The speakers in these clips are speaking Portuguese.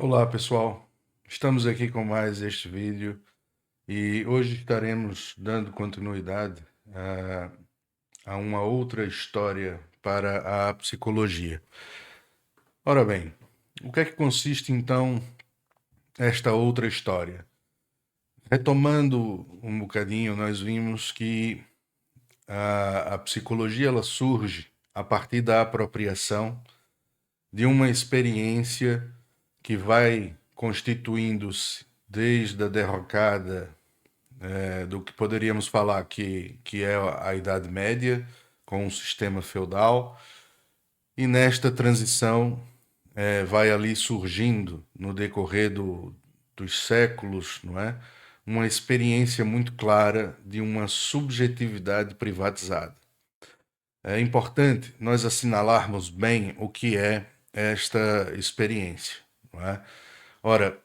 Olá pessoal, estamos aqui com mais este vídeo e hoje estaremos dando continuidade a uma outra história para a psicologia. Ora bem, o que é que consiste então esta outra história? Retomando um bocadinho, nós vimos que a psicologia ela surge a partir da apropriação de uma experiência que vai constituindo-se desde a derrocada do que poderíamos falar que é a Idade Média, com um sistema feudal, e nesta transição vai ali surgindo, no decorrer dos séculos, não é? Uma experiência muito clara de uma subjetividade privatizada. É importante nós assinalarmos bem o que é esta experiência, não é? Ora,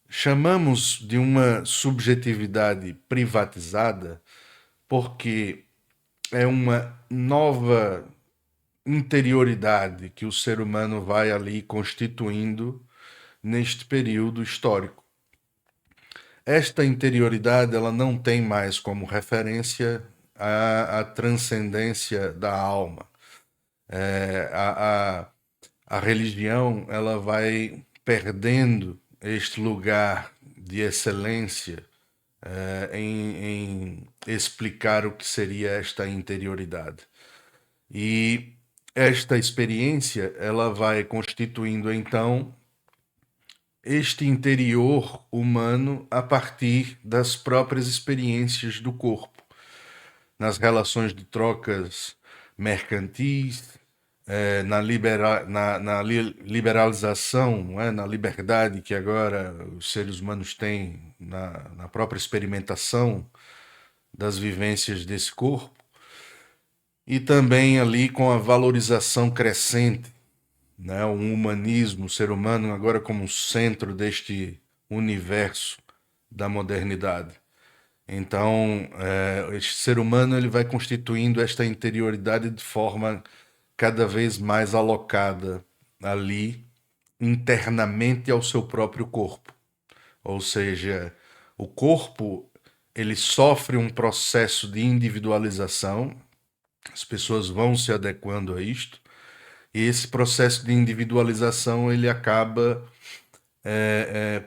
chamamos de uma subjetividade privatizada porque é uma nova interioridade que o ser humano vai ali constituindo neste período histórico. Esta interioridade ela não tem mais como referência a transcendência da alma. É, a religião ela vai perdendo este lugar de excelência em explicar o que seria esta interioridade. E esta experiência ela vai constituindo então este interior humano a partir das próprias experiências do corpo, nas relações de trocas mercantis, na liberalização, não é? Na liberdade que agora os seres humanos têm na própria experimentação das vivências desse corpo, e também ali com a valorização crescente, né? Um humanismo, o ser humano agora como centro deste universo da modernidade. Então, este ser humano ele vai constituindo esta interioridade de forma cada vez mais alocada ali internamente ao seu próprio corpo. Ou seja, o corpo ele sofre um processo de individualização, as pessoas vão se adequando a isto, e esse processo de individualização ele acaba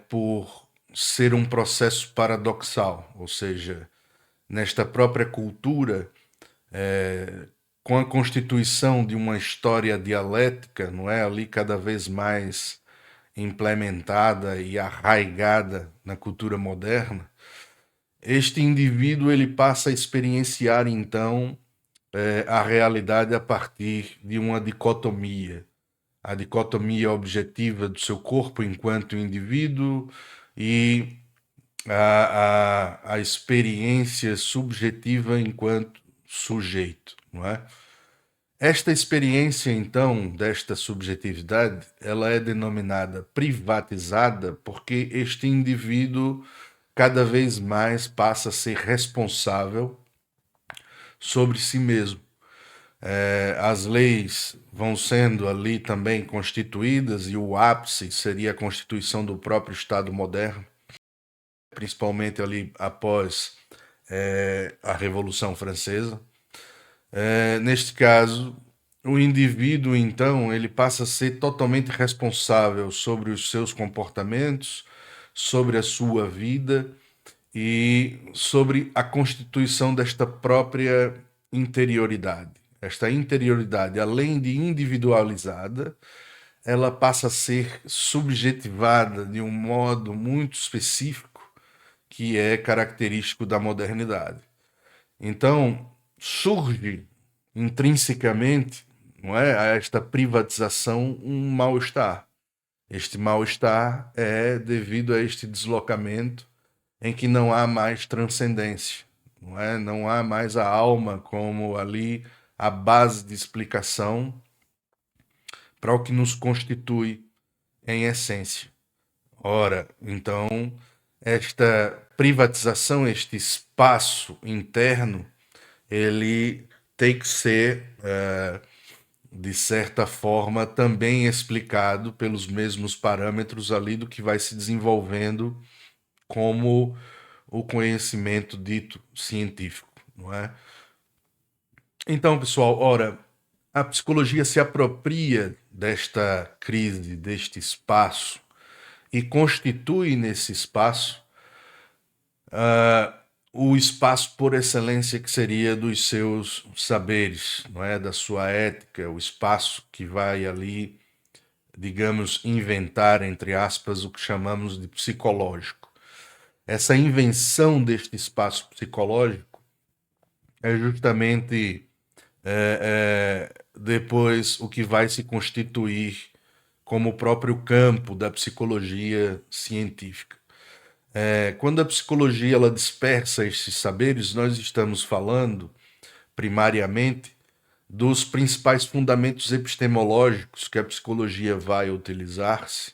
por ser um processo paradoxal, ou seja, nesta própria cultura, com a constituição de uma história dialética, não é ali cada vez mais implementada e arraigada na cultura moderna, este indivíduo ele passa a experienciar então a realidade a partir de uma dicotomia. A dicotomia objetiva do seu corpo enquanto indivíduo e a experiência subjetiva enquanto sujeito, não é? Esta experiência, então, desta subjetividade, ela é denominada privatizada porque este indivíduo cada vez mais passa a ser responsável sobre si mesmo. As leis vão sendo ali também constituídas e o ápice seria a constituição do próprio Estado moderno, principalmente ali após a Revolução Francesa. Neste caso, o indivíduo, então, ele passa a ser totalmente responsável sobre os seus comportamentos, sobre a sua vida e sobre a constituição desta própria interioridade. Esta interioridade, além de individualizada, ela passa a ser subjetivada de um modo muito específico que é característico da modernidade. Então, surge intrinsecamente, não é, a esta privatização um mal-estar. Este mal-estar é devido a este deslocamento em que não há mais transcendência, não é? Não há mais a alma como ali a base de explicação para o que nos constitui em essência. Ora, então, esta privatização, este espaço interno, ele tem que ser de certa forma, também explicado pelos mesmos parâmetros ali do que vai se desenvolvendo como o conhecimento dito científico, não é? Então, pessoal, ora, a psicologia se apropria desta crise, deste espaço, e constitui nesse espaço o espaço por excelência que seria dos seus saberes, não é? Da sua ética, o espaço que vai ali, digamos, inventar, entre aspas, o que chamamos de psicológico. Essa invenção deste espaço psicológico é justamente depois o que vai se constituir como o próprio campo da psicologia científica. Quando a psicologia ela dispersa esses saberes, nós estamos falando primariamente dos principais fundamentos epistemológicos que a psicologia vai utilizar-se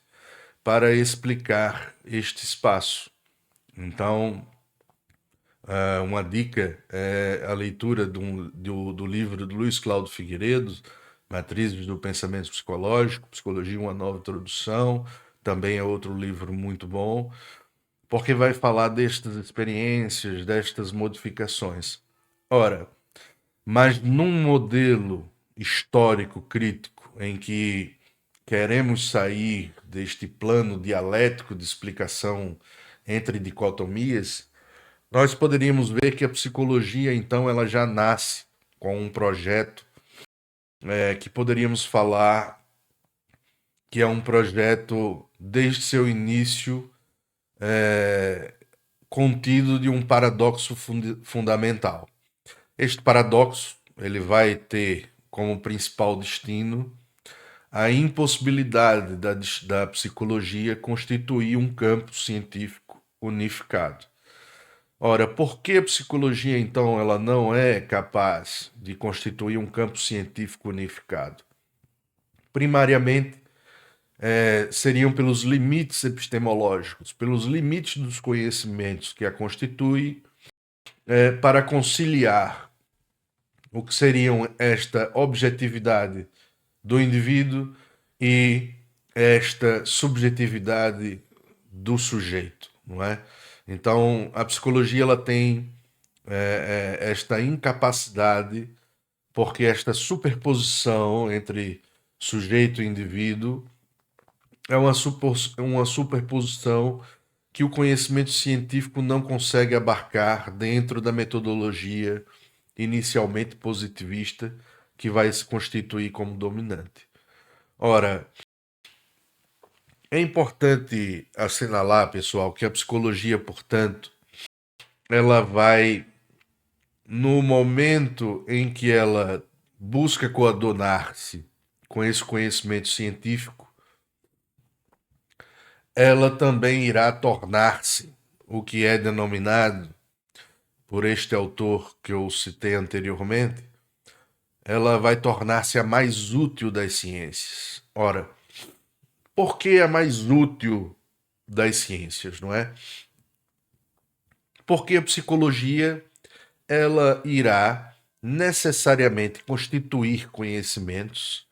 para explicar este espaço. Então, uma dica é a leitura do livro do Luiz Cláudio Figueiredo, Matrizes do Pensamento Psicológico, Psicologia, uma nova introdução, também é outro livro muito bom, porque vai falar destas experiências, destas modificações. Ora, mas num modelo histórico crítico em que queremos sair deste plano dialético de explicação entre dicotomias, nós poderíamos ver que a psicologia, então, ela já nasce com um projeto que poderíamos falar que é um projeto, desde seu início, contido de um paradoxo fundamental. Este paradoxo ele vai ter como principal destino a impossibilidade da psicologia constituir um campo científico unificado. Ora, por que a psicologia, então, ela não é capaz de constituir um campo científico unificado? Primariamente, seriam pelos limites epistemológicos, pelos limites dos conhecimentos que a constituem, para conciliar o que seriam esta objetividade do indivíduo e esta subjetividade do sujeito, não é? Então, a psicologia ela tem esta incapacidade, porque esta superposição entre sujeito e indivíduo é uma superposição que o conhecimento científico não consegue abarcar dentro da metodologia inicialmente positivista que vai se constituir como dominante. Ora, é importante assinalar, pessoal, que a psicologia, portanto, ela vai, no momento em que ela busca coadunar-se com esse conhecimento científico, ela também irá tornar-se o que é denominado por este autor que eu citei anteriormente, ela vai tornar-se a mais útil das ciências. Ora, por que a mais útil das ciências, não é? Porque a psicologia ela irá necessariamente constituir conhecimentos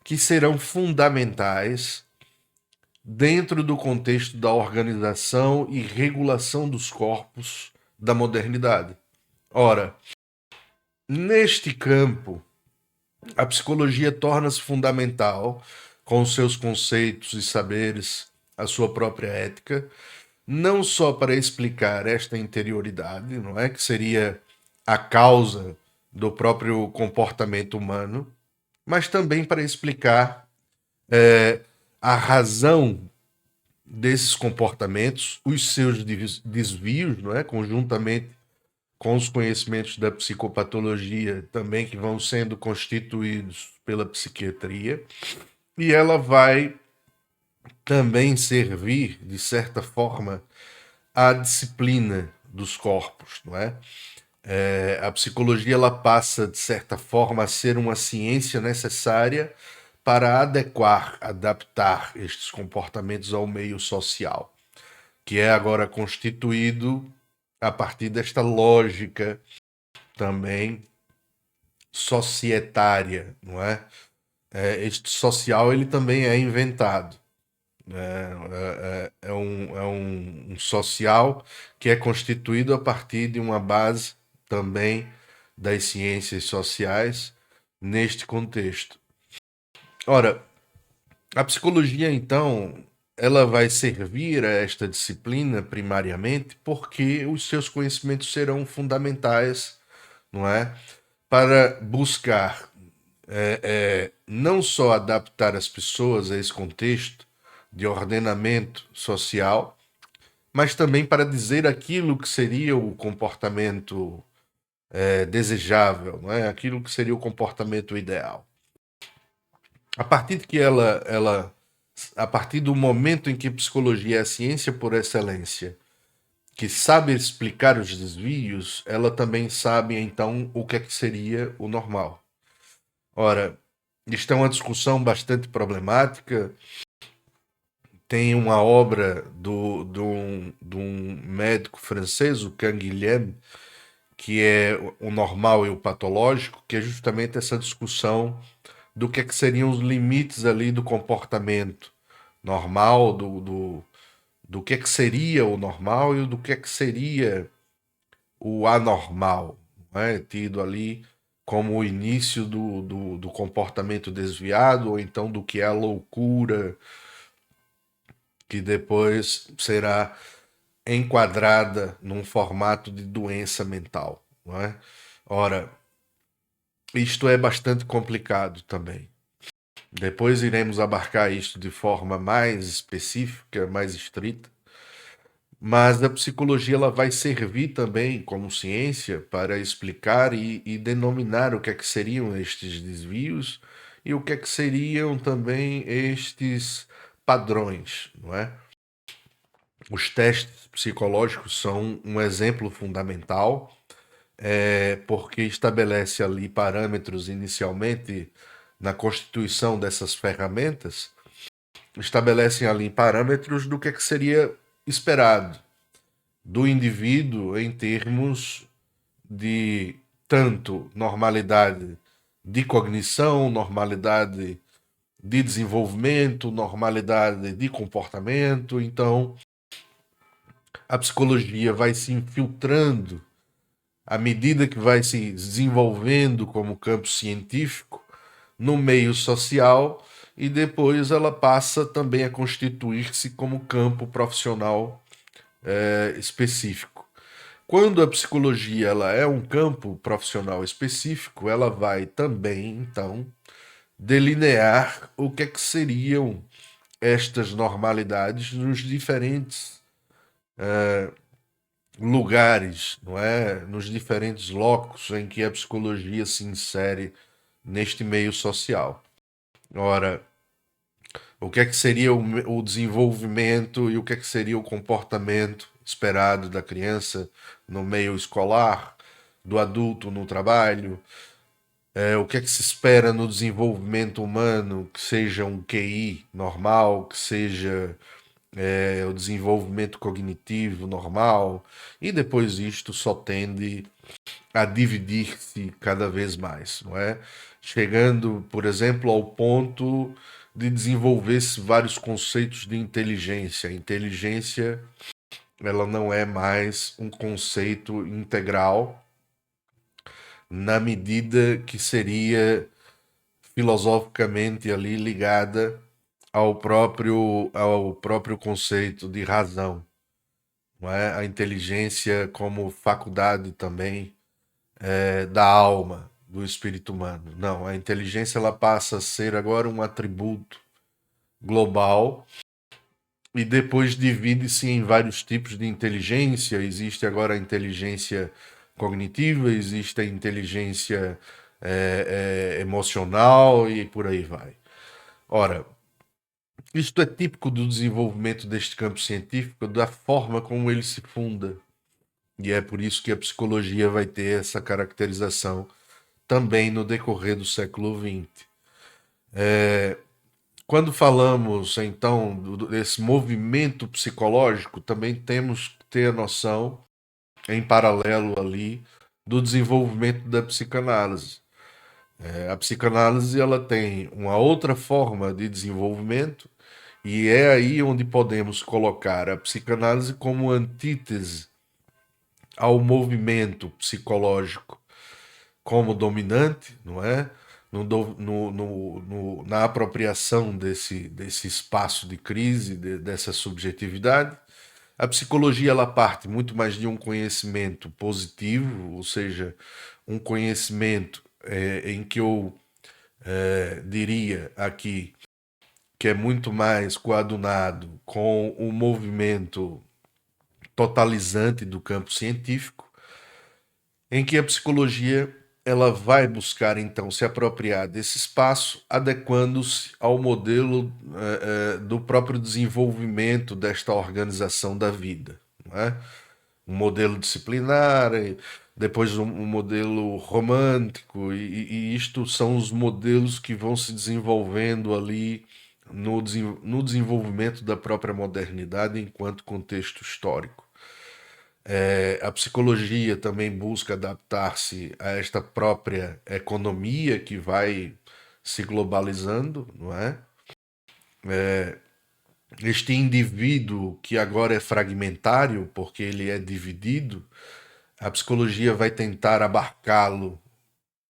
que serão fundamentais dentro do contexto da organização e regulação dos corpos da modernidade. Ora, neste campo, a psicologia torna-se fundamental com os seus conceitos e saberes, a sua própria ética, não só para explicar esta interioridade, não é, que seria a causa do próprio comportamento humano, mas também para explicar a razão desses comportamentos, os seus desvios, não é, conjuntamente com os conhecimentos da psicopatologia também que vão sendo constituídos pela psiquiatria, e ela vai também servir, de certa forma, à disciplina dos corpos, não é? A psicologia ela passa, de certa forma, a ser uma ciência necessária para adequar, adaptar estes comportamentos ao meio social, que é agora constituído a partir desta lógica também societária, não é? este social ele também é inventado. É um social que é constituído a partir de uma base também das ciências sociais neste contexto. Ora, a psicologia, então, ela vai servir a esta disciplina primariamente porque os seus conhecimentos serão fundamentais, não é? Para buscar não só adaptar as pessoas a esse contexto de ordenamento social, mas também para dizer aquilo que seria o comportamento desejável, não é? Aquilo que seria o comportamento ideal. A partir de que a partir do momento em que psicologia é a ciência por excelência, que sabe explicar os desvios, ela também sabe então o que é que seria o normal. Ora, isto é uma discussão bastante problemática. Tem uma obra de um médico francês, o Canguilhem, que é o normal e o patológico, que é justamente essa discussão do que seriam os limites ali do comportamento normal, do que seria o normal e do que seria o anormal, não é? Tido ali como o início do comportamento desviado, ou então do que é a loucura, que depois será enquadrada num formato de doença mental, não é? Ora, isto é bastante complicado também. Depois iremos abarcar isto de forma mais específica, mais estrita, mas a psicologia ela vai servir também como ciência para explicar e denominar o que seriam estes desvios e o que seriam também estes padrões, não é? Os testes psicológicos são um exemplo fundamental, porque estabelece ali parâmetros inicialmente na constituição dessas ferramentas, estabelecem ali parâmetros do que seria esperado do indivíduo em termos de tanto normalidade de cognição, normalidade de desenvolvimento, normalidade de comportamento. Então, a psicologia vai se infiltrando à medida que vai se desenvolvendo como campo científico no meio social e depois ela passa também a constituir-se como campo profissional específico. Quando a psicologia ela é um campo profissional específico, ela vai também, então, delinear o que seriam estas normalidades nos diferentes lugares, não é? Nos diferentes locos em que a psicologia se insere neste meio social. Ora, o que seria o desenvolvimento e o que seria o comportamento esperado da criança no meio escolar, do adulto no trabalho, o que se espera no desenvolvimento humano, que seja um QI normal, que seja o desenvolvimento cognitivo normal, e depois isto só tende a dividir-se cada vez mais, não é? Chegando, por exemplo, ao ponto de desenvolver-se vários conceitos de inteligência. A inteligência, ela não é mais um conceito integral na medida que seria filosoficamente ali ligada ao próprio conceito de razão, não é? A inteligência como faculdade também da alma, do espírito humano. Não, a inteligência ela passa a ser agora um atributo global e depois divide-se em vários tipos de inteligência. Existe agora a inteligência cognitiva, existe a inteligência emocional e por aí vai. Ora, isto é típico do desenvolvimento deste campo científico, da forma como ele se funda. E é por isso que a psicologia vai ter essa caracterização também no decorrer do século XX. Quando falamos, então, desse movimento psicológico, também temos que ter a noção, em paralelo ali, do desenvolvimento da psicanálise. A psicanálise ela tem uma outra forma de desenvolvimento e é aí onde podemos colocar a psicanálise como antítese ao movimento psicológico como dominante, não é? Na apropriação desse espaço de crise, dessa subjetividade. A psicologia ela parte muito mais de um conhecimento positivo, ou seja, um conhecimento em que eu diria aqui que é muito mais coadunado com o movimento totalizante do campo científico, em que a psicologia ela vai buscar então se apropriar desse espaço, adequando-se ao modelo do próprio desenvolvimento desta organização da vida, não é? Um modelo disciplinar, depois um modelo romântico, e isto são os modelos que vão se desenvolvendo ali no desenvolvimento da própria modernidade enquanto contexto histórico. A psicologia também busca adaptar-se a esta própria economia que vai se globalizando, não é? Este indivíduo que agora é fragmentário, porque ele é dividido, a psicologia vai tentar abarcá-lo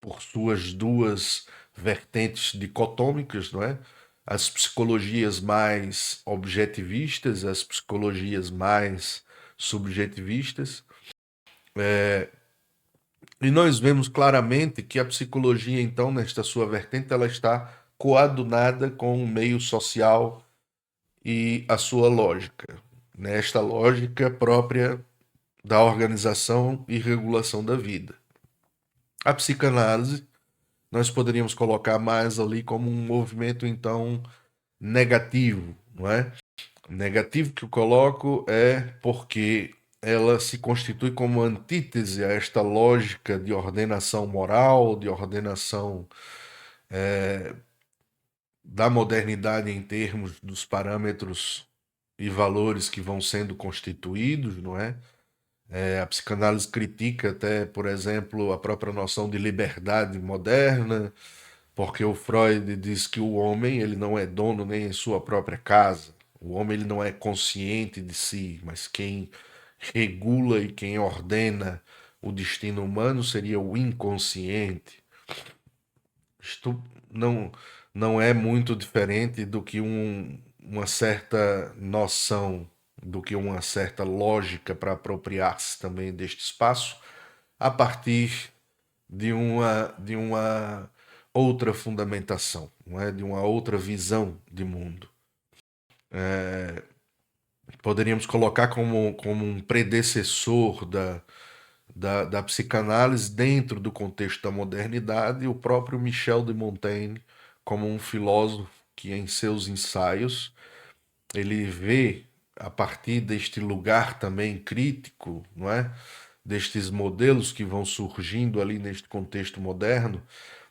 por suas duas vertentes dicotômicas, não é? As psicologias mais objetivistas, as psicologias mais subjetivistas. E nós vemos claramente que a psicologia, então, nesta sua vertente, ela está coadunada com o meio social e a sua lógica, nesta lógica própria da organização e regulação da vida. A psicanálise, nós poderíamos colocar mais ali como um movimento, então, negativo, não é? Negativo que eu coloco é porque ela se constitui como antítese a esta lógica de ordenação moral, de ordenação da modernidade em termos dos parâmetros e valores que vão sendo constituídos, não é? A psicanálise critica até, por exemplo, a própria noção de liberdade moderna, porque o Freud diz que o homem ele não é dono nem em sua própria casa. O homem ele não é consciente de si, mas quem regula e quem ordena o destino humano seria o inconsciente. Isto não é muito diferente do que uma certa noção, do que uma certa lógica para apropriar-se também deste espaço a partir de uma outra fundamentação, não é? De uma outra visão de mundo. Poderíamos colocar como um predecessor da psicanálise dentro do contexto da modernidade o próprio Michel de Montaigne como um filósofo que em seus ensaios ele vê a partir deste lugar também crítico, não é? Destes modelos que vão surgindo ali neste contexto moderno,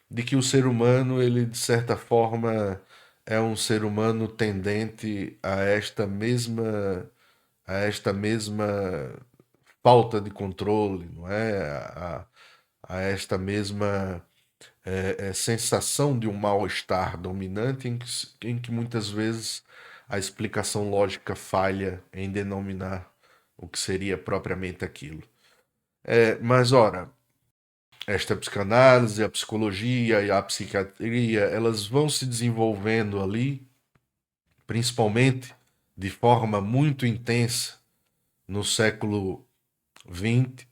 de que o ser humano, ele de certa forma é um ser humano tendente a esta mesma falta de controle, não é? A esta mesma sensação de um mal-estar dominante em que muitas vezes a explicação lógica falha em denominar o que seria propriamente aquilo. Mas, ora, esta psicanálise, a psicologia e a psiquiatria, elas vão se desenvolvendo ali, principalmente de forma muito intensa no século XX,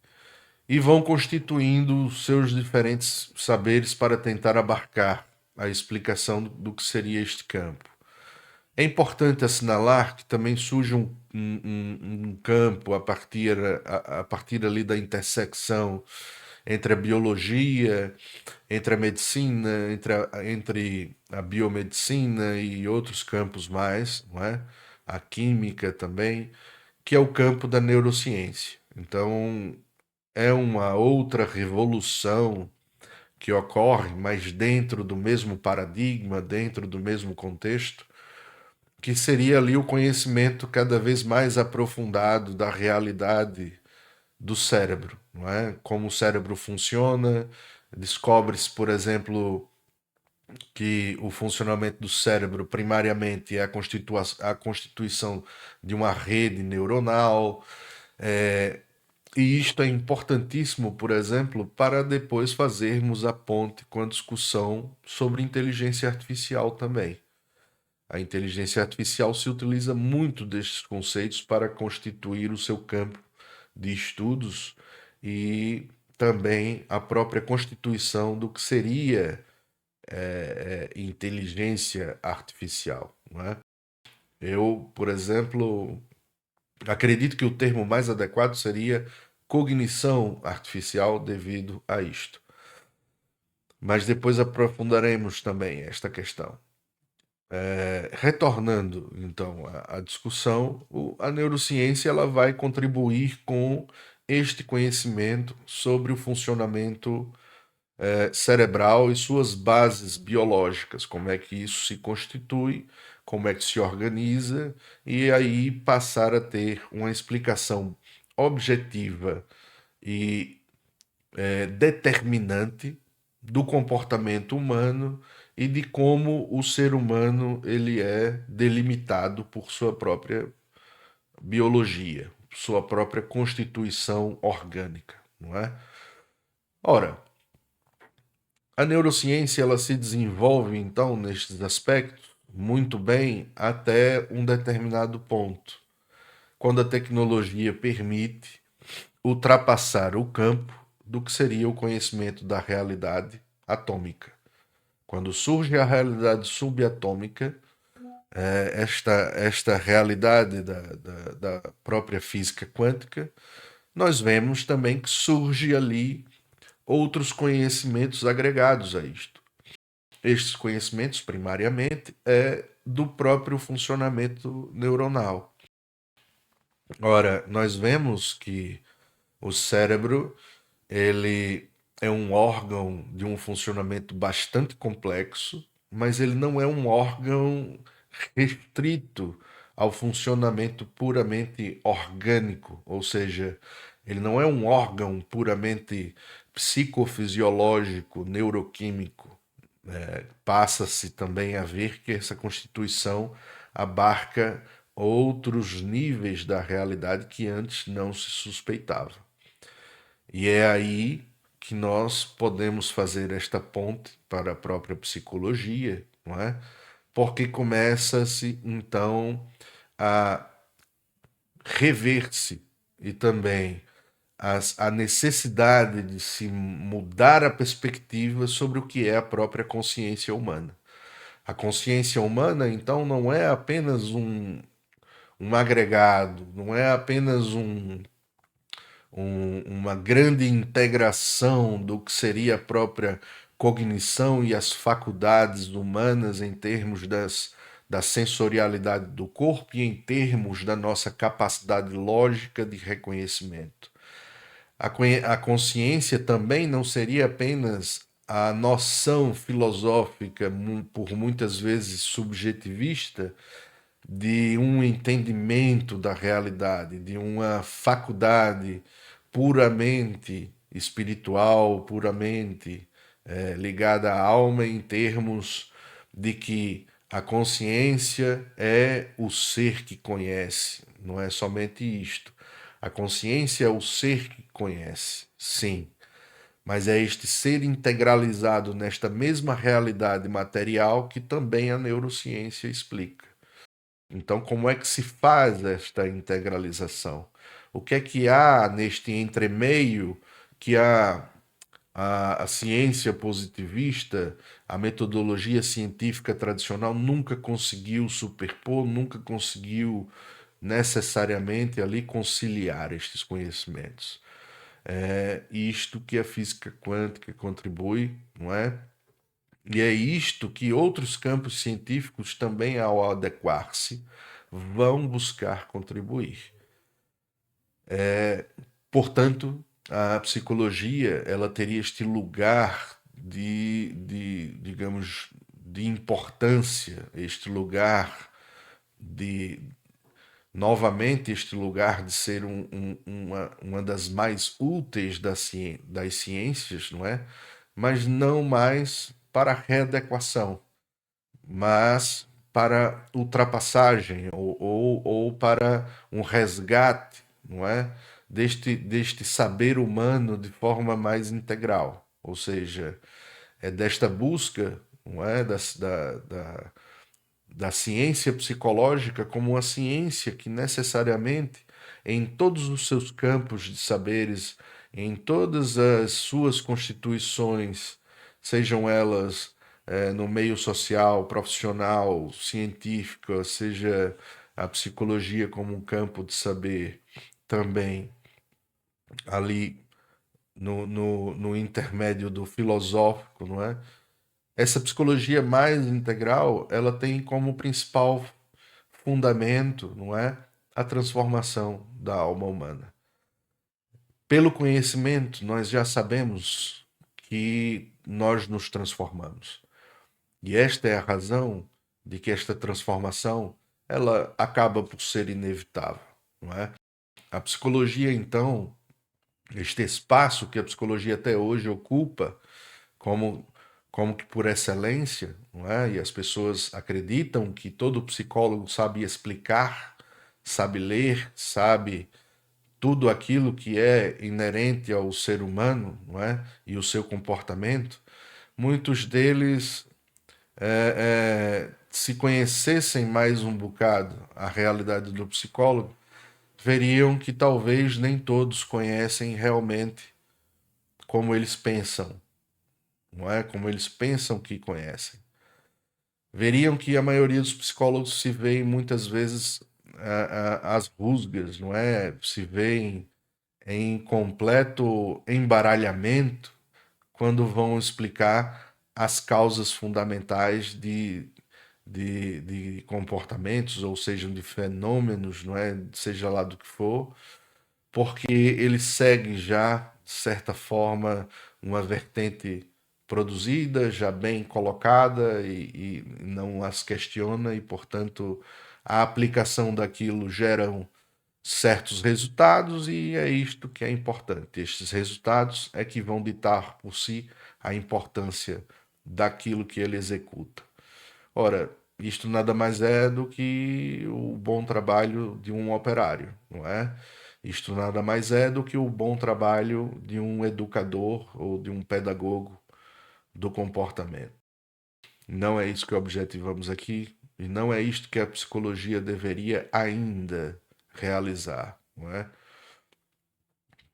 e vão constituindo seus diferentes saberes para tentar abarcar a explicação do que seria este campo. É importante assinalar que também surge um campo a partir ali da intersecção entre a biologia, entre a medicina, entre a biomedicina e outros campos mais, não é? A química também, que é o campo da neurociência. Então, é uma outra revolução que ocorre, mas dentro do mesmo paradigma, dentro do mesmo contexto, que seria ali o conhecimento cada vez mais aprofundado da realidade do cérebro, não é? Como o cérebro funciona, Descobre-se, por exemplo, que o funcionamento do cérebro primariamente é a constituição de uma rede neuronal. E isto é importantíssimo, por exemplo, para depois fazermos a ponte com a discussão sobre inteligência artificial também. A inteligência artificial se utiliza muito destes conceitos para constituir o seu campo de estudos e também a própria constituição do que seria inteligência artificial, não é? Eu, por exemplo, acredito que o termo mais adequado seria cognição artificial devido a isto. Mas depois aprofundaremos também esta questão. Retornando então à discussão, a neurociência ela vai contribuir com este conhecimento sobre o funcionamento cerebral e suas bases biológicas, como é que isso se constitui, como é que se organiza, e aí passar a ter uma explicação objetiva e determinante do comportamento humano e de como o ser humano ele é delimitado por sua própria biologia, sua própria constituição orgânica, não é? Ora, a neurociência ela se desenvolve então nestes aspectos muito bem até um determinado ponto, quando a tecnologia permite ultrapassar o campo do que seria o conhecimento da realidade atômica. Quando surge a realidade subatômica, esta realidade da própria física quântica, nós vemos também que surge ali outros conhecimentos agregados a isto. Estes conhecimentos, primariamente, é do próprio funcionamento neuronal. Ora, nós vemos que o cérebro ele é um órgão de um funcionamento bastante complexo, mas ele não é um órgão restrito ao funcionamento puramente orgânico, ou seja, ele não é um órgão puramente psicofisiológico, neuroquímico. Passa-se também a ver que essa constituição abarca outros níveis da realidade que antes não se suspeitava. E é aí que nós podemos fazer esta ponte para a própria psicologia, não é? Porque começa-se então a rever-se e também a necessidade de se mudar a perspectiva sobre o que é a própria consciência humana. A consciência humana, então, não é apenas um agregado, não é apenas uma grande integração do que seria a própria cognição e as faculdades humanas em termos da sensorialidade do corpo e em termos da nossa capacidade lógica de reconhecimento. A consciência também não seria apenas a noção filosófica, por muitas vezes subjetivista, de um entendimento da realidade, de uma faculdade puramente espiritual, puramente ligada à alma, em termos de que a consciência é o ser que conhece, não é somente isto. A consciência é o ser que conhece, sim, mas é este ser integralizado nesta mesma realidade material que também a neurociência explica. Então, como é que se faz esta integralização? O que é que há neste entremeio que a ciência positivista, a metodologia científica tradicional nunca conseguiu superpor, nunca conseguiu necessariamente ali conciliar estes conhecimentos. É isto que a física quântica contribui, não é? E é isto que outros campos científicos também, ao adequar-se, vão buscar contribuir. Portanto, a psicologia ela teria este lugar digamos, de importância, este lugar de, novamente, este lugar de ser uma das mais úteis das ciências, não é? mas não mais para readequação, mas para ultrapassagem ou para um resgate, não é? Deste saber humano de forma mais integral. Ou seja, é desta busca, não é? Da ciência psicológica como uma ciência que necessariamente, em todos os seus campos de saberes, em todas as suas constituições, sejam elas no meio social, profissional, científica, seja a psicologia como um campo de saber, também ali no intermédio do filosófico, não é? Essa psicologia mais integral, ela tem como principal fundamento, não é? A transformação da alma humana. Pelo conhecimento, nós já sabemos que nós nos transformamos. E esta é a razão de que esta transformação, ela acaba por ser inevitável, não é? A psicologia, então, este espaço que a psicologia até hoje ocupa como como que por excelência, não é? E as pessoas acreditam que todo psicólogo sabe explicar, sabe ler, sabe tudo aquilo que é inerente ao ser humano, não é? E o seu comportamento. Muitos deles, se conhecessem mais um bocado a realidade do psicólogo, veriam que talvez nem todos conhecem realmente como eles pensam, não é? Como eles pensam que conhecem. Veriam que a maioria dos psicólogos se veem muitas vezes às rusgas, não é? Se veem em completo embaralhamento quando vão explicar as causas fundamentais de comportamentos, ou seja, de fenômenos, não é? Seja lá do que for, porque eles seguem já, de certa forma, uma vertente produzida, já bem colocada e não as questiona, e, portanto, a aplicação daquilo geram certos resultados, e é isto que é importante. Estes resultados é que vão ditar por si a importância daquilo que ele executa. Ora, isto nada mais é do que o bom trabalho de um operário, não é? Isto nada mais é do que o bom trabalho de um educador ou de um pedagogo do comportamento. Não é isso que objetivamos aqui, e não é isto que a psicologia deveria ainda realizar, não é?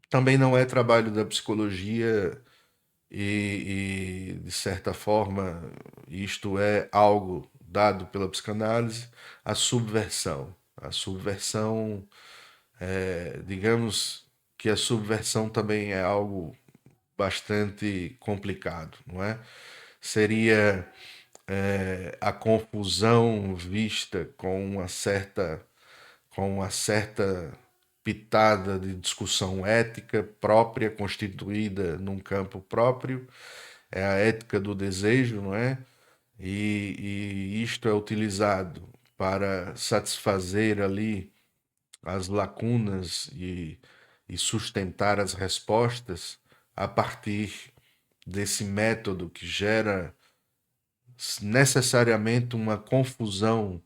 Também não é trabalho da psicologia de certa forma, isto é algo dado pela psicanálise, a subversão. A subversão, digamos que a subversão também é algo bastante complicado, não é? Seria a confusão vista com uma certa pitada de discussão ética própria, constituída num campo próprio, é a ética do desejo, não é? E isto é utilizado para satisfazer ali as lacunas e sustentar as respostas a partir desse método que gera necessariamente uma confusão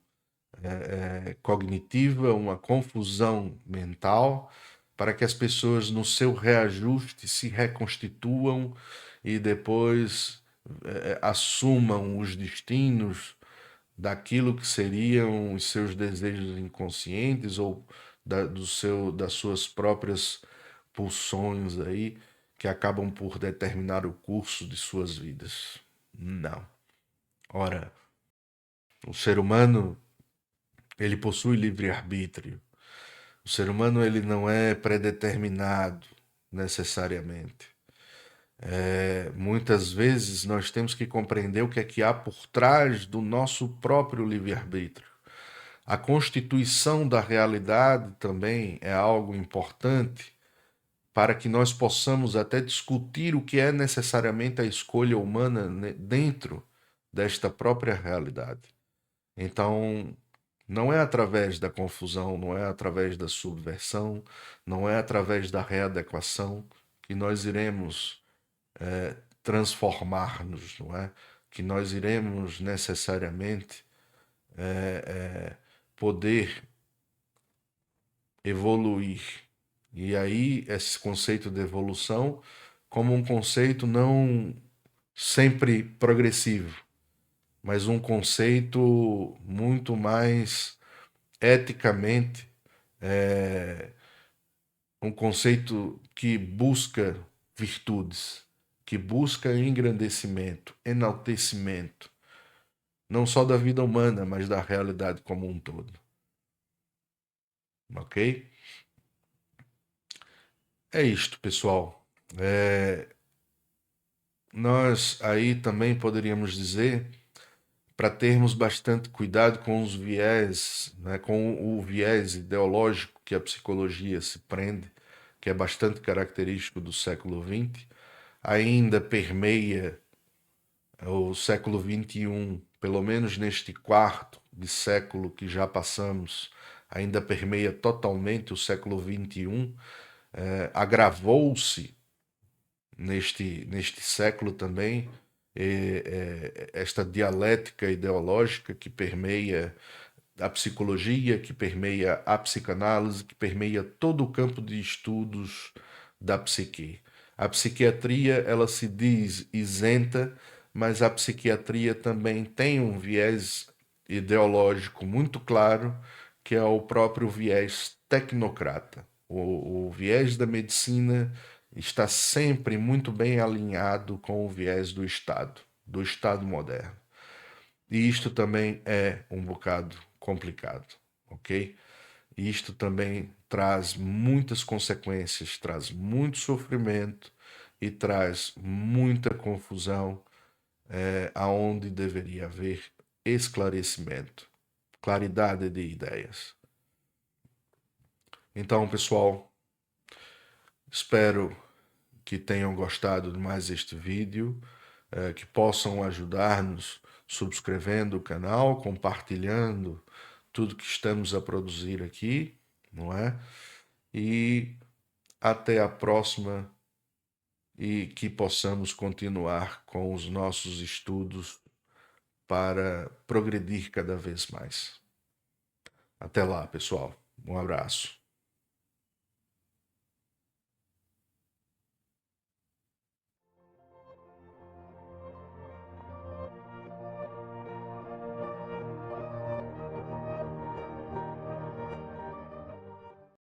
cognitiva, uma confusão mental, para que as pessoas, no seu reajuste, se reconstituam e depois assumam os destinos daquilo que seriam os seus desejos inconscientes ou das suas próprias pulsões aí, que acabam por determinar o curso de suas vidas. Não. Ora, o ser humano, ele possui livre-arbítrio. O ser humano, ele não é predeterminado necessariamente. Muitas vezes nós temos que compreender o que há por trás do nosso próprio livre-arbítrio. A constituição da realidade também é algo importante para que nós possamos até discutir o que é necessariamente a escolha humana dentro desta própria realidade. Então, não é através da confusão, não é através da subversão, não é através da readequação que nós iremos transformar-nos, não é? Que nós iremos necessariamente poder evoluir. E aí, esse conceito de evolução, como um conceito não sempre progressivo, mas um conceito muito mais eticamente, um conceito que busca virtudes, que busca engrandecimento, enaltecimento, não só da vida humana, mas da realidade como um todo. Ok? É isto, pessoal. Nós aí também poderíamos dizer para termos bastante cuidado com os viés, né, com o viés ideológico que a psicologia se prende, que é bastante característico do século XX, ainda permeia o século XXI, pelo menos neste quarto de século que já passamos, ainda permeia totalmente o século XXI, agravou-se neste século também, esta dialética ideológica que permeia a psicologia, que permeia a psicanálise, que permeia todo o campo de estudos da psique. A psiquiatria, ela se diz isenta, mas a psiquiatria também tem um viés ideológico muito claro, que é o próprio viés tecnocrata. O viés da medicina está sempre muito bem alinhado com o viés do Estado moderno. E isto também é um bocado complicado, ok? E isto também traz muitas consequências, traz muito sofrimento e traz muita confusão, aonde deveria haver esclarecimento, claridade de ideias. Então, pessoal, espero que tenham gostado de mais este vídeo, que possam ajudar-nos subscrevendo o canal, compartilhando tudo que estamos a produzir aqui, não é? E até a próxima e que possamos continuar com os nossos estudos para progredir cada vez mais. Até lá, pessoal. Um abraço.